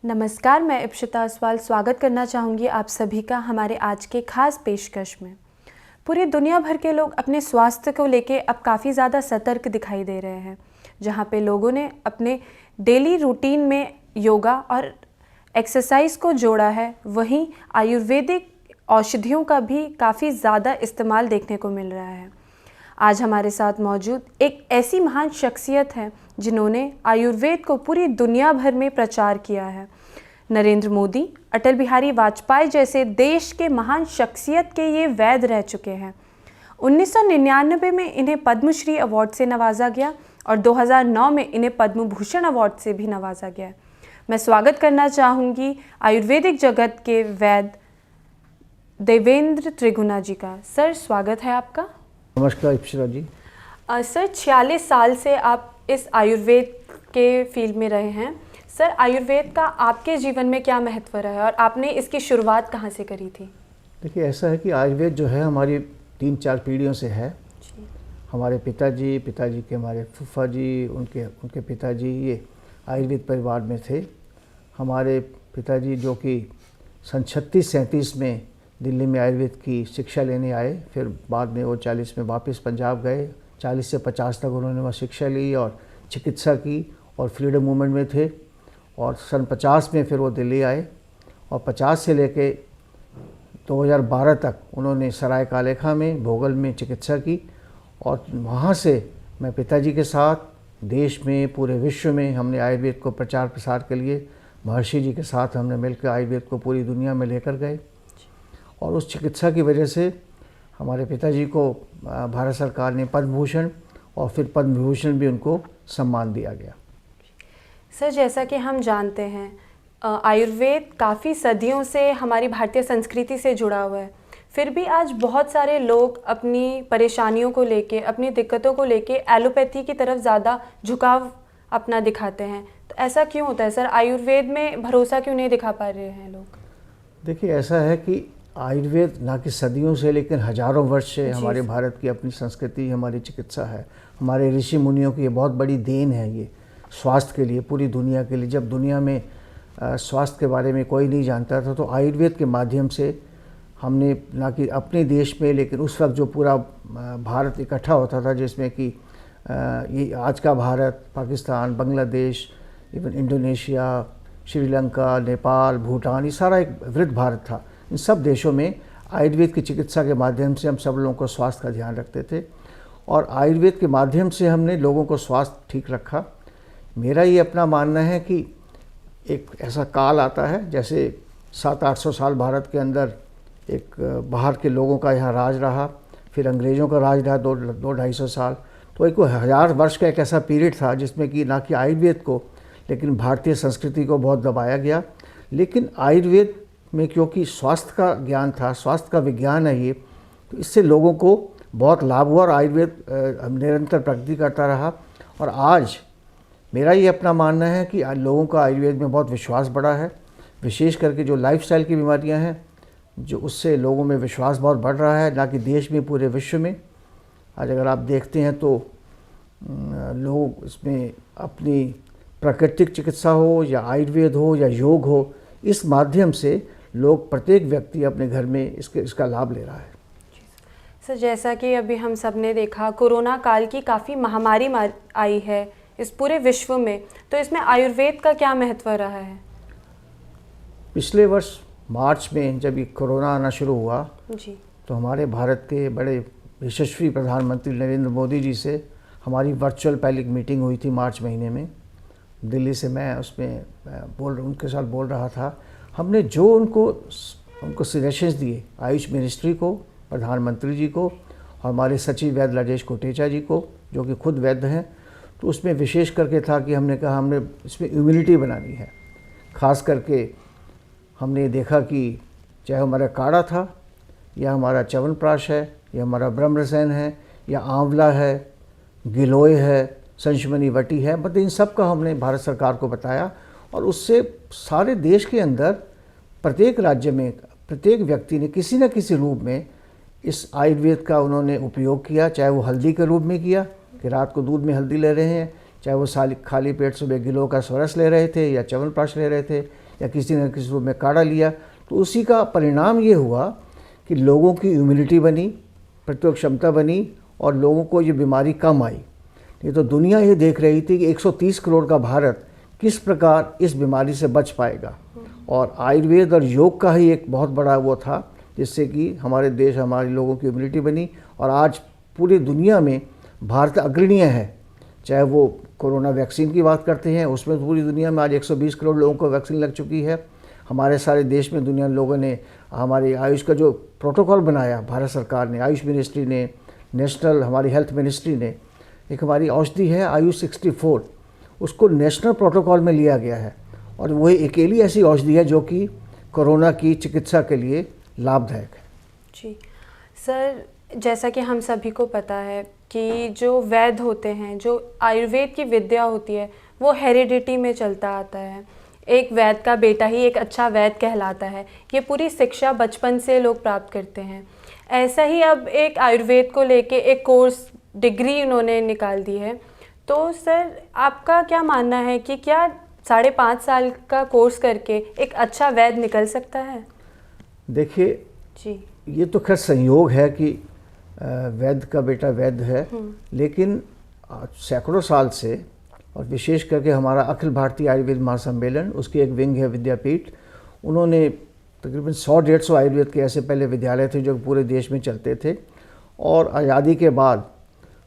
नमस्कार, मैं इप्शिता असवाल स्वागत करना चाहूँगी आप सभी का हमारे आज के खास पेशकश में। पूरी दुनिया भर के लोग अपने स्वास्थ्य को लेके अब काफ़ी ज़्यादा सतर्क दिखाई दे रहे हैं। जहाँ पे लोगों ने अपने डेली रूटीन में योगा और एक्सरसाइज को जोड़ा है, वहीं आयुर्वेदिक औषधियों का भी काफ़ी ज़्यादा इस्तेमाल देखने को मिल रहा है। आज हमारे साथ मौजूद एक ऐसी महान शख्सियत है जिन्होंने आयुर्वेद को पूरी दुनिया भर में प्रचार किया है। नरेंद्र मोदी, अटल बिहारी वाजपेयी जैसे देश के महान शख्सियत के ये वैद्य रह चुके हैं। 1999 में इन्हें पद्मश्री अवार्ड से नवाजा गया और 2009 में इन्हें पद्म भूषण अवार्ड से भी नवाजा गया। मैं स्वागत करना चाहूँगी आयुर्वेदिक जगत के वैद्य देवेंद्र त्रिगुणा जी का। सर, स्वागत है आपका। नमस्कार इप्शिता जी। सर, 46 साल से आप इस आयुर्वेद के फील्ड में रहे हैं। सर, आयुर्वेद का आपके जीवन में क्या महत्व रहा है और आपने इसकी शुरुआत कहाँ से करी थी? देखिए, ऐसा है कि आयुर्वेद जो है हमारी 3-4 पीढ़ियों से है जी। हमारे पिताजी के हमारे फूफा जी, उनके पिताजी ये आयुर्वेद परिवार में थे। हमारे पिताजी जो कि सन 36-37 में दिल्ली में आयुर्वेद की शिक्षा लेने आए, फिर बाद में वो 40 में वापस पंजाब गए। 40 से 50 तक उन्होंने वहाँ शिक्षा ली और चिकित्सा की और फ्रीडम मूवमेंट में थे। और सन 50 में फिर वो दिल्ली आए और 50 से लेके 2012 तक उन्होंने सराय कालेखा में भोगल में चिकित्सा की। और वहाँ से मैं पिताजी के साथ देश में, पूरे विश्व में हमने आयुर्वेद को प्रचार प्रसार के लिए महर्षि जी के साथ हमने मिलकर आयुर्वेद को पूरी दुनिया में लेकर गए। और उस चिकित्सा की वजह से हमारे पिताजी को भारत सरकार ने पद्म भूषण और फिर पद्म विभूषण भी उनको सम्मान दिया गया। सर, जैसा कि हम जानते हैं आयुर्वेद काफ़ी सदियों से हमारी भारतीय संस्कृति से जुड़ा हुआ है, फिर भी आज बहुत सारे लोग अपनी परेशानियों को लेके, अपनी दिक्कतों को लेके एलोपैथी की तरफ ज़्यादा झुकाव अपना दिखाते हैं। तो ऐसा क्यों होता है सर? आयुर्वेद में भरोसा क्यों नहीं दिखा पा रहे हैं लोग? देखिए, ऐसा है कि आयुर्वेद ना कि सदियों से लेकिन हजारों वर्ष से हमारे भारत की अपनी संस्कृति, हमारी चिकित्सा है। हमारे ऋषि मुनियों की ये बहुत बड़ी देन है ये स्वास्थ्य के लिए, पूरी दुनिया के लिए। जब दुनिया में स्वास्थ्य के बारे में कोई नहीं जानता था, तो आयुर्वेद के माध्यम से हमने ना कि अपने देश में, लेकिन उस वक्त जो पूरा भारत इकट्ठा होता था, जिसमें कि ये आज का भारत, पाकिस्तान, बांग्लादेश, इवन इंडोनेशिया, श्रीलंका, नेपाल, भूटान, ये सारा एक वृद्ध भारत था। इन सब देशों में आयुर्वेद की चिकित्सा के माध्यम से हम सब लोगों को स्वास्थ्य का ध्यान रखते थे और आयुर्वेद के माध्यम से हमने लोगों को स्वास्थ्य ठीक रखा। मेरा ये अपना मानना है कि एक ऐसा काल आता है, जैसे 700-800 साल भारत के अंदर एक बाहर के लोगों का यहाँ राज रहा, फिर अंग्रेज़ों का राज रहा 200-250 साल। तो एक 1000 वर्ष का एक ऐसा पीरियड था जिसमें कि ना कि आयुर्वेद को, लेकिन भारतीय संस्कृति को बहुत दबाया गया। लेकिन आयुर्वेद में क्योंकि स्वास्थ्य का ज्ञान था, स्वास्थ्य का विज्ञान है ये, तो इससे लोगों को बहुत लाभ हुआ और आयुर्वेद निरंतर प्रगति करता रहा। और आज मेरा ये अपना मानना है कि लोगों का आयुर्वेद में बहुत विश्वास बढ़ा है, विशेष करके जो लाइफस्टाइल की बीमारियां हैं, जो उससे लोगों में विश्वास बहुत बढ़ रहा है, ना कि देश में, पूरे विश्व में। आज अगर आप देखते हैं तो लोग इसमें अपनी प्राकृतिक चिकित्सा हो या आयुर्वेद हो या योग हो, इस माध्यम से लोग, प्रत्येक व्यक्ति अपने घर में इसका लाभ ले रहा है। सर, जैसा कि अभी हम सब ने देखा, कोरोना काल की काफ़ी महामारी आई है इस पूरे विश्व में, तो इसमें आयुर्वेद का क्या महत्व रहा है? पिछले वर्ष मार्च में जब ये कोरोना आना शुरू हुआ जी, तो हमारे भारत के बड़े यशस्वी प्रधानमंत्री नरेंद्र मोदी जी से हमारी वर्चुअल पहली मीटिंग हुई थी मार्च महीने में। दिल्ली से मैं उसमें उनके साथ बोल रहा था। हमने जो उनको सजेशंस दिए आयुष मिनिस्ट्री को, प्रधानमंत्री जी को और हमारे सचिव वैद्य राजेश कोटेचा जी को, जो कि खुद वैद्य हैं, तो उसमें विशेष करके था कि हमने कहा हमने इसमें इम्यूनिटी बनानी है। ख़ास करके हमने देखा कि चाहे हमारा काढ़ा था या हमारा च्यवनप्राश है या हमारा ब्रह्मरसायन है या आंवला है, गिलोय है, संशमनी वटी है, मतलब इन सब का हमने भारत सरकार को बताया। और उससे सारे देश के अंदर प्रत्येक राज्य में प्रत्येक व्यक्ति ने किसी न किसी रूप में इस आयुर्वेद का उन्होंने उपयोग किया। चाहे वो हल्दी के रूप में किया कि रात को दूध में हल्दी ले रहे हैं, चाहे वो खाली पेट सुबह गिलोय का स्वरस ले रहे थे या च्यवनप्राश ले रहे थे, या किसी न किसी रूप में काढ़ा लिया, तो उसी का परिणाम ये हुआ कि लोगों की इम्यूनिटी बनी, प्रतिरोधक क्षमता बनी और लोगों को ये बीमारी कम आई। ये तो दुनिया ये देख रही थी कि 130 करोड़ का भारत किस प्रकार इस बीमारी से बच पाएगा, और आयुर्वेद और योग का ही एक बहुत बड़ा वो था जिससे कि हमारे देश, हमारे लोगों की इम्यूनिटी बनी। और आज पूरी दुनिया में भारत अग्रणीय है, चाहे वो कोरोना वैक्सीन की बात करते हैं, उसमें पूरी दुनिया में आज 120 करोड़ लोगों को वैक्सीन लग चुकी है। हमारे सारे देश में दुनिया लोगों ने हमारे आयुष का जो प्रोटोकॉल बनाया, भारत सरकार ने, आयुष मिनिस्ट्री ने, नेशनल हमारी हेल्थ मिनिस्ट्री ने, एक हमारी औषधि है आयुष 64, उसको नेशनल प्रोटोकॉल में लिया गया है, और वही अकेली ऐसी औषधि है जो कि कोरोना की चिकित्सा के लिए लाभदायक है। जी सर, जैसा कि हम सभी को पता है कि जो वैद्य होते हैं, जो आयुर्वेद की विद्या होती है, वो हेरिडिटी में चलता आता है। एक वैद्य का बेटा ही एक अच्छा वैद्य कहलाता है। ये पूरी शिक्षा बचपन से लोग प्राप्त करते हैं। ऐसा ही अब एक आयुर्वेद को लेके एक कोर्स डिग्री उन्होंने निकाल दी है। तो सर, आपका क्या मानना है कि क्या 5.5 साल का कोर्स करके एक अच्छा वैद्य निकल सकता है? देखिए जी, ये तो खैर संयोग है कि वैद्य का बेटा वैद्य है, लेकिन सैकड़ों साल से, और विशेष करके हमारा अखिल भारतीय आयुर्वेद महासम्मेलन, उसकी एक विंग है विद्यापीठ, उन्होंने तकरीबन 100-150 आयुर्वेद के ऐसे पहले विद्यालय थे जो पूरे देश में चलते थे। और आज़ादी के बाद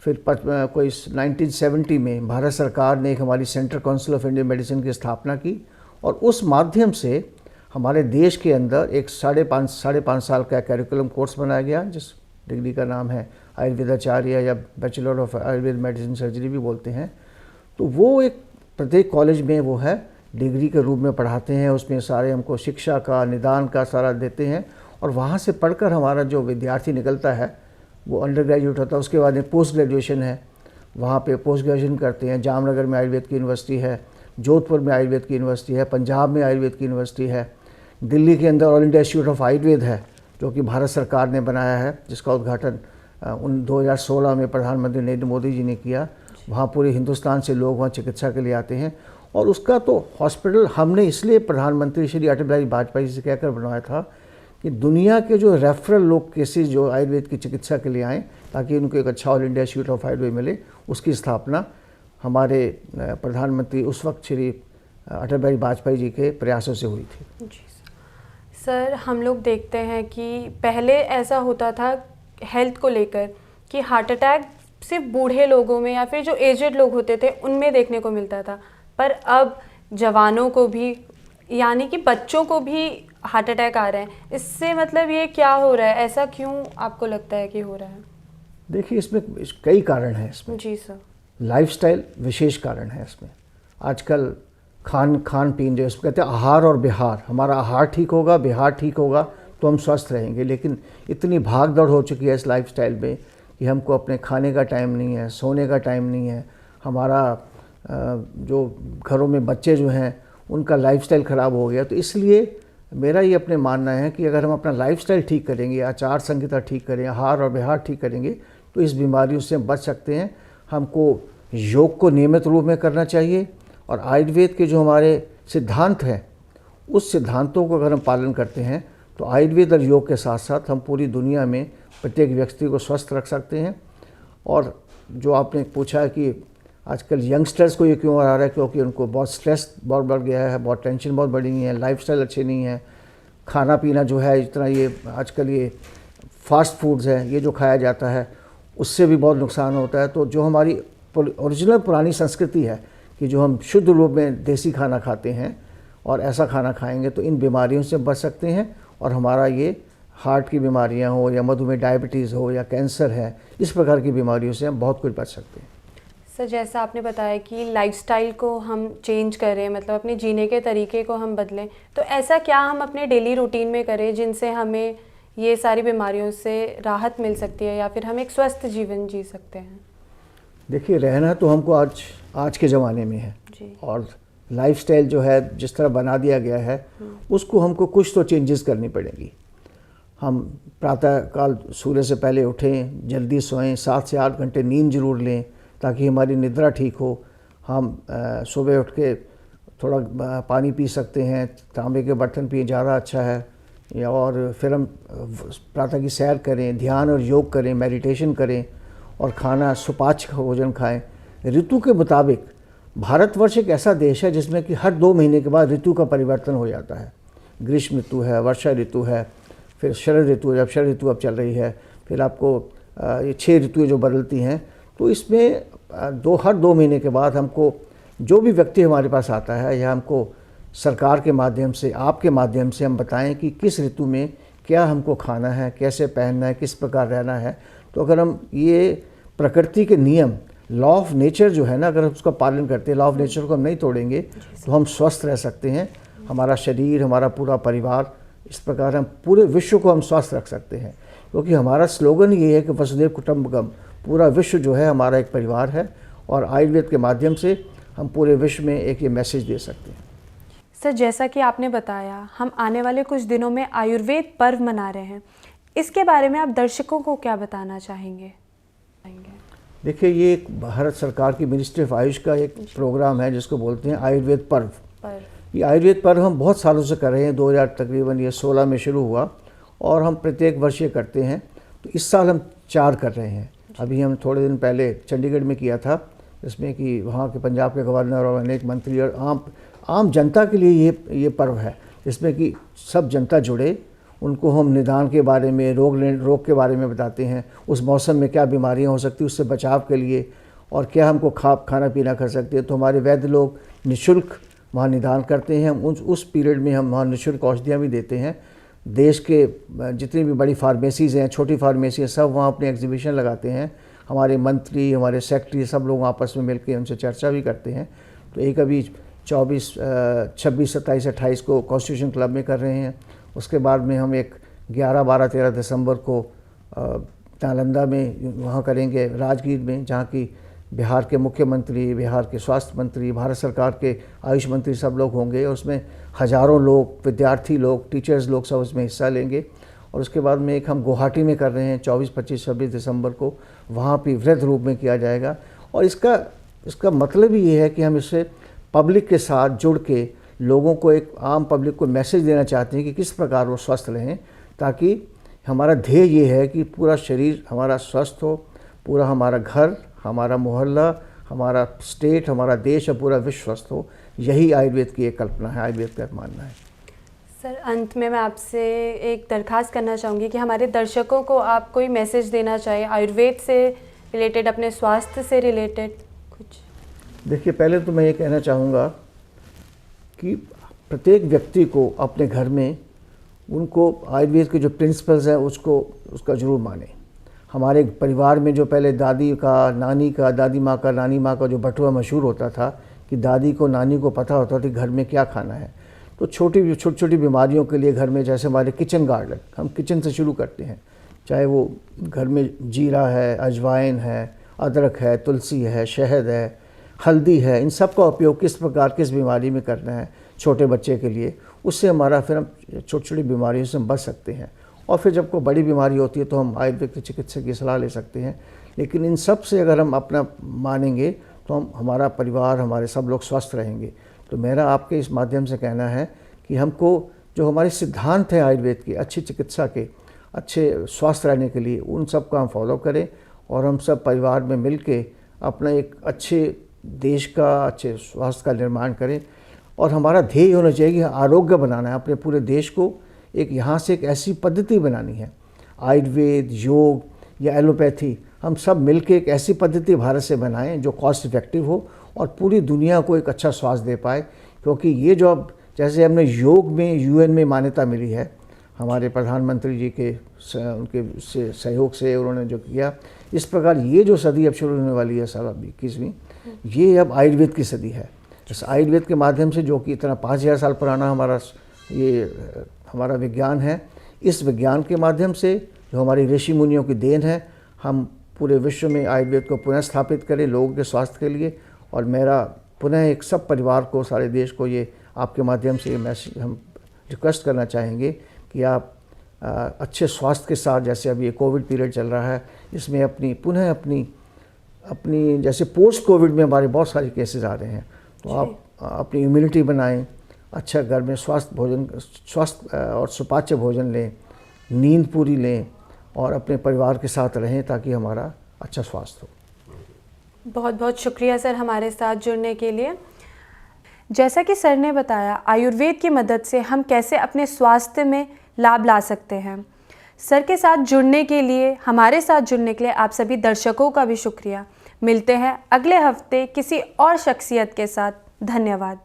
फिर कोई 1970 में भारत सरकार ने एक हमारी central council of Indian medicine की स्थापना की, और उस माध्यम से हमारे देश के अंदर एक 5.5 साल का कैरिकुलम कोर्स बनाया गया, जिस डिग्री का नाम है आयुर्वेदाचार्य या bachelor of Ayurveda medicine surgery भी बोलते हैं। तो वो एक प्रत्येक कॉलेज में वो है, डिग्री के रूप में पढ़ाते हैं, उसमें सारे हमको शिक्षा का, निदान का सारा देते हैं, और वहाँ से पढ़कर हमारा जो विद्यार्थी निकलता है वो अंडर ग्रेजुएट होता है। उसके बाद में पोस्ट ग्रेजुएशन है, वहाँ पे पोस्ट ग्रेजुएशन करते हैं। जामनगर में आयुर्वेद की यूनिवर्सिटी है, जोधपुर में आयुर्वेद की यूनिवर्सिटी है, पंजाब में आयुर्वेद की यूनिवर्सिटी है, दिल्ली के अंदर all India institute of Ayurveda है जो कि भारत सरकार ने बनाया है, जिसका उद्घाटन 2016 में प्रधानमंत्री नरेंद्र मोदी जी ने किया। वहाँ पूरे हिंदुस्तान से लोग वहाँ चिकित्सा के लिए आते हैं, और उसका तो हॉस्पिटल हमने इसलिए प्रधानमंत्री श्री अटल बिहारी वाजपेयी जी से कहकर बनवाया था कि दुनिया के जो रेफरल लोग केसेस जो आयुर्वेद की चिकित्सा के लिए आएँ, ताकि उनको एक अच्छा all India institute of Ayurveda मिले। उसकी स्थापना हमारे प्रधानमंत्री उस वक्त श्री अटल बिहारी वाजपेयी जी के प्रयासों से हुई थी। जी सर, हम लोग देखते हैं कि पहले ऐसा होता था हेल्थ को लेकर कि हार्ट अटैक सिर्फ बूढ़े लोगों में या फिर जो एजेड लोग होते थे उनमें देखने को मिलता था, पर अब जवानों को भी, यानी कि बच्चों को भी हार्ट अटैक आ रहे हैं। इससे मतलब ये क्या हो रहा है? ऐसा क्यों आपको लगता है कि हो रहा है? देखिए, इसमें कई कारण हैं। इसमें जी सर, लाइफस्टाइल विशेष कारण है। इसमें आजकल खान पीन, जो इसमें कहते हैं आहार और बिहार, हमारा आहार ठीक होगा, बिहार ठीक होगा तो हम स्वस्थ रहेंगे। लेकिन इतनी भाग दौड़ हो चुकी है इस लाइफस्टाइल में कि हमको अपने खाने का टाइम नहीं है, सोने का टाइम नहीं है। हमारा जो घरों में बच्चे जो हैं उनका लाइफस्टाइल ख़राब हो गया। तो इसलिए मेरा ये अपने मानना है कि अगर हम अपना लाइफस्टाइल ठीक करेंगे, आचार संहिता ठीक करें, आहार और बिहार ठीक करेंगे, तो इस बीमारियों से बच सकते हैं। हमको योग को नियमित रूप में करना चाहिए, और आयुर्वेद के जो हमारे सिद्धांत हैं उस सिद्धांतों को अगर हम पालन करते हैं तो आयुर्वेद और योग के साथ साथ हम पूरी दुनिया में प्रत्येक व्यक्ति को स्वस्थ रख सकते हैं। और जो आपने पूछा है कि आजकल यंगस्टर्स को ये क्यों आ रहा है, क्योंकि उनको बहुत स्ट्रेस बहुत बढ़ गया है, बहुत टेंशन बहुत बढ़ी है, लाइफस्टाइल अच्छे नहीं है, खाना पीना जो है इतना, ये आजकल ये फास्ट फूड्स है, ये जो खाया जाता है उससे भी बहुत नुकसान होता है। तो जो हमारी ओरिजिनल पुरानी संस्कृति है कि जो हम शुद्ध रूप में देसी खाना खाते हैं और ऐसा खाना खाएंगे तो इन बीमारियों से बच सकते हैं, और हमारा ये हार्ट की बीमारियां हो या मधुमेह, डायबिटीज़ हो या कैंसर है, इस प्रकार की बीमारियों से हम बहुत कुछ बच सकते हैं। सर, जैसा आपने बताया कि लाइफस्टाइल को हम चेंज करें, मतलब अपने जीने के तरीके को हम बदलें, तो ऐसा क्या हम अपने डेली रूटीन में करें जिनसे हमें ये सारी बीमारियों से राहत मिल सकती है या फिर हम एक स्वस्थ जीवन जी सकते हैं? देखिए, रहना तो हमको आज के ज़माने में है जी। और लाइफस्टाइल जो है जिस तरह बना दिया गया है उसको हमको कुछ तो चेंजेस करनी पड़ेंगी। हम प्रातःकाल सूर्य से पहले उठें, जल्दी सोएं, 7 से 8 घंटे नींद जरूर लें ताकि हमारी निद्रा ठीक हो। हम सुबह उठ के थोड़ा पानी पी सकते हैं, तांबे के बर्तन पिए ज़्यादा अच्छा है। या और फिर हम प्रातः की सैर करें, ध्यान और योग करें, मेडिटेशन करें और खाना सुपाच्य भोजन खाएं। ऋतु के मुताबिक भारतवर्ष एक ऐसा देश है जिसमें कि हर 2 महीने के बाद ऋतु का परिवर्तन हो जाता है। ग्रीष्म ऋतु है, वर्षा ऋतु है, फिर शरद ऋतु, जब शरद ऋतु अब चल रही है, फिर आपको ये 6 ऋतुएँ जो बदलती हैं। तो इसमें हर 2 महीने के बाद हमको जो भी व्यक्ति हमारे पास आता है या हमको सरकार के माध्यम से, आपके माध्यम से हम बताएं कि किस ऋतु में क्या हमको खाना है, कैसे पहनना है, किस प्रकार रहना है। तो अगर हम ये प्रकृति के नियम, लॉ ऑफ नेचर जो है ना, अगर हम उसका पालन करते हैं, लॉ ऑफ नेचर को हम नहीं तोड़ेंगे तो हम स्वस्थ रह सकते हैं। हमारा शरीर, हमारा पूरा परिवार, इस प्रकार हम पूरे विश्व को हम स्वस्थ रख सकते हैं। क्योंकि हमारा स्लोगन ये है कि वसुधैव कुटुंबकम, पूरा विश्व जो है हमारा एक परिवार है। और आयुर्वेद के माध्यम से हम पूरे विश्व में एक ये मैसेज दे सकते हैं। सर, जैसा कि आपने बताया, हम आने वाले कुछ दिनों में आयुर्वेद पर्व मना रहे हैं। इसके बारे में आप दर्शकों को क्या बताना चाहेंगे? देखिए, ये एक भारत सरकार की मिनिस्ट्री ऑफ आयुष का एक प्रोग्राम है जिसको बोलते हैं आयुर्वेद पर्व। ये आयुर्वेद पर्व हम बहुत सालों से कर रहे हैं। 2016 में शुरू हुआ और हम प्रत्येक वर्ष ये करते हैं। तो इस साल हम 4 कर रहे हैं। अभी हम थोड़े दिन पहले चंडीगढ़ में किया था, जिसमें कि वहाँ के पंजाब के गवर्नर और अनेक मंत्री और आम जनता के लिए ये पर्व है, जिसमें कि सब जनता जुड़े। उनको हम निदान के बारे में, रोग के बारे में बताते हैं, उस मौसम में क्या बीमारियां हो सकती हैं, उससे बचाव के लिए और क्या हमको खाना पीना कर सकते हैं। तो हमारे वैद्य लोग निःशुल्क वहाँ निदान करते हैं। हम उस पीरियड में हम वहाँ निःशुल्क औषधियाँ भी देते हैं। देश के जितनी भी बड़ी फार्मेसीज़ हैं, छोटी फार्मेसी हैं, सब वहाँ अपने एग्जीबिशन लगाते हैं। हमारे मंत्री, हमारे सेक्रेटरी, सब लोग आपस में मिलकर उनसे चर्चा भी करते हैं। तो एक अभी 26, 27, 28 को कॉन्स्टिट्यूशन क्लब में कर रहे हैं। उसके बाद में हम एक 11, 12, 13 दिसंबर को नालंदा में वहाँ करेंगे, राजगीर में, जहाँ की बिहार के मुख्यमंत्री, बिहार के स्वास्थ्य मंत्री, भारत सरकार के आयुष मंत्री सब लोग होंगे। और उसमें हज़ारों लोग, विद्यार्थी लोग, टीचर्स लोग सब उसमें हिस्सा लेंगे। और उसके बाद में एक हम गुवाहाटी में कर रहे हैं 24, 25, 26 दिसंबर को, वहाँ भी वृहद रूप में किया जाएगा। और इसका मतलब ही ये है कि हम इससे पब्लिक के साथ जुड़ के लोगों को, एक आम पब्लिक को मैसेज देना चाहते हैं कि किस प्रकार वो स्वस्थ रहें, ताकि हमारा ध्येय ये है कि पूरा शरीर हमारा स्वस्थ हो, पूरा हमारा घर, हमारा मोहल्ला, हमारा स्टेट, हमारा देश और पूरा विश्व स्वस्थ हो। यही आयुर्वेद की एक कल्पना है, आयुर्वेद का मानना है। सर, अंत में मैं आपसे एक दरख्वास्त करना चाहूँगी कि हमारे दर्शकों को आप कोई मैसेज देना चाहिए आयुर्वेद से रिलेटेड, अपने स्वास्थ्य से रिलेटेड कुछ। देखिए, पहले तो मैं ये कहना चाहूँगा कि प्रत्येक व्यक्ति को अपने घर में उनको आयुर्वेद के जो प्रिंसिपल्स हैं उसका ज़रूर माने। हमारे परिवार में जो पहले दादी का, नानी का, दादी माँ का, नानी माँ का जो बटुआ मशहूर होता था कि दादी को, नानी को पता होता था घर में क्या खाना है। तो छोटी छोटी बीमारियों के लिए घर में, जैसे हमारे किचन गार्डन, हम किचन से शुरू करते हैं। चाहे वो घर में जीरा है, अजवाइन है, अदरक है, तुलसी है, शहद है, हल्दी है, इन सब का उपयोग किस प्रकार, किस बीमारी में करना है छोटे बच्चे के लिए, उससे हमारा फिर हम छोटी छोटी बीमारियों से बच सकते हैं। और फिर जब कोई बड़ी बीमारी होती है तो हम आयुर्वेद के चिकित्सक की सलाह ले सकते हैं। लेकिन इन सब से अगर हम अपना मानेंगे तो हमारा परिवार, हमारे सब लोग स्वस्थ रहेंगे। तो मेरा आपके इस माध्यम से कहना है कि हमको जो हमारे सिद्धांत हैं आयुर्वेद के, अच्छी चिकित्सा के, अच्छे स्वास्थ्य रहने के लिए, उन सब का हम फॉलो करें और हम सब परिवार में मिल के अपना एक अच्छे देश का, अच्छे स्वास्थ्य का निर्माण करें। और हमारा ध्येय होना चाहिए कि आरोग्य बनाना है अपने पूरे देश को। एक यहाँ से एक ऐसी पद्धति बनानी है, आयुर्वेद, योग या एलोपैथी, हम सब मिलके एक ऐसी पद्धति भारत से बनाएं जो कॉस्ट इफेक्टिव हो और पूरी दुनिया को एक अच्छा स्वास्थ्य दे पाए। क्योंकि ये जो अब जैसे हमने योग में यूएन में मान्यता मिली है, हमारे प्रधानमंत्री जी के उनके सहयोग से उन्होंने जो किया, इस प्रकार ये जो सदी अब शुरू होने वाली है साल 21वीं, ये अब आयुर्वेद की सदी है। इस आयुर्वेद के माध्यम से, जो कि इतना 5000 साल पुराना हमारा विज्ञान है, इस विज्ञान के माध्यम से जो हमारी ऋषि मुनियों की देन है, हम पूरे विश्व में आयुर्वेद को पुनः स्थापित करें लोगों के स्वास्थ्य के लिए। और मेरा पुनः एक सब परिवार को, सारे देश को ये आपके माध्यम से मैसेज हम रिक्वेस्ट करना चाहेंगे कि आप अच्छे स्वास्थ्य के साथ, जैसे अभी ये कोविड पीरियड चल रहा है, इसमें अपनी जैसे पोस्ट कोविड में हमारे बहुत सारे केसेस आ रहे हैं, तो आप अपनी इम्यूनिटी बनाएं, अच्छा घर में स्वस्थ और सुपाच्य भोजन लें, नींद पूरी लें और अपने परिवार के साथ रहें ताकि हमारा अच्छा स्वास्थ्य हो। बहुत बहुत शुक्रिया सर हमारे साथ जुड़ने के लिए। जैसा कि सर ने बताया, आयुर्वेद की मदद से हम कैसे अपने स्वास्थ्य में लाभ ला सकते हैं। सर के साथ जुड़ने के लिए, हमारे साथ जुड़ने के लिए आप सभी दर्शकों का भी शुक्रिया। मिलते हैं अगले हफ्ते किसी और शख्सियत के साथ। धन्यवाद।